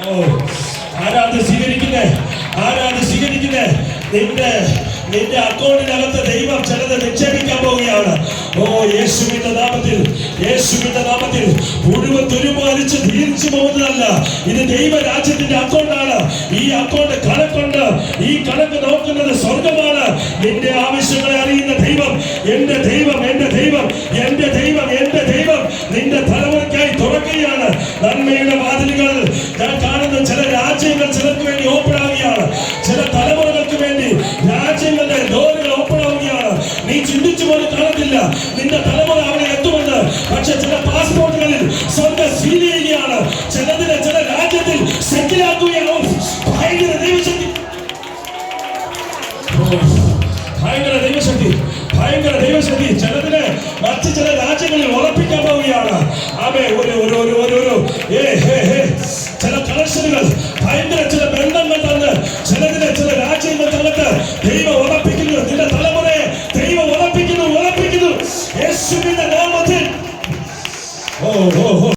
ആരാത് സ്വീകരിക്കുന്നേ? ആരാത് സ്വീകരിക്കുന്നേ? നിന്റെ അക്കൗണ്ടിനകത്ത് ദൈവം ചിലത് നിക്ഷേപിക്കാൻ പോവുകയാണ്. യേശുവിന്റെ നാമത്തിൽ, യേശുവിന്റെ നാമത്തിൽ. മുഴുവൻ തുരുമാലിച്ച് തിരിച്ചു പോകുന്നതല്ല, ഇത് ദൈവരാജ്യത്തിന്റെ അക്കൗണ്ടാണ്. ഈ അക്കൗണ്ട് കണക്കുണ്ട്. ഈ കണക്ക് നോക്കുന്നത് സ്വർഗമാണ്. നിന്റെ ആവശ്യങ്ങളെ അറിയുന്ന ദൈവം, എന്റെ ദൈവം, എന്റെ ദൈവം, എന്റെ ദൈവം, എന്റെ ദൈവം നിന്റെ തലമുറയ്ക്കായി തുറക്കുകയാണ്. നന്മയുടെ വാതിലുകൾ ഞാൻ കാണുന്ന ചില രാജ്യങ്ങൾ ചിലർക്ക് വേണ്ടി ഓപ്പൺ ആവുകയാണ്. ചില തലമുറകൾക്ക് വേണ്ടി രാജ്യങ്ങളുടെ ഡോറുകൾ ഓപ്പൺ ആവുകയാണ്. നീ ചിന്തിച്ചു പോലും കാണത്തില്ല നിന്റെ തലമുറ അവിടെ എത്തുമെന്ന്. പക്ഷെ ചില പാസ്പോർട്ടുകളിൽ സ്വർഗ്ഗം സീൽ ചെയ്യുകയാണ്. ചിലതിനെ ചില രാജ്യത്തിൽ സെറ്റിലാക്കുകയാവും. ഭയങ്കര ദൈവശക്തി, ഭയങ്കര ദൈവശക്തി, ഭയങ്കര ദൈവശക്തി. ചിലതിനെ മറ്റ് ചില രാജ്യങ്ങളിൽ ഉറപ്പിക്കാൻ പോവുകയാണ്. ആമേ. ഒരു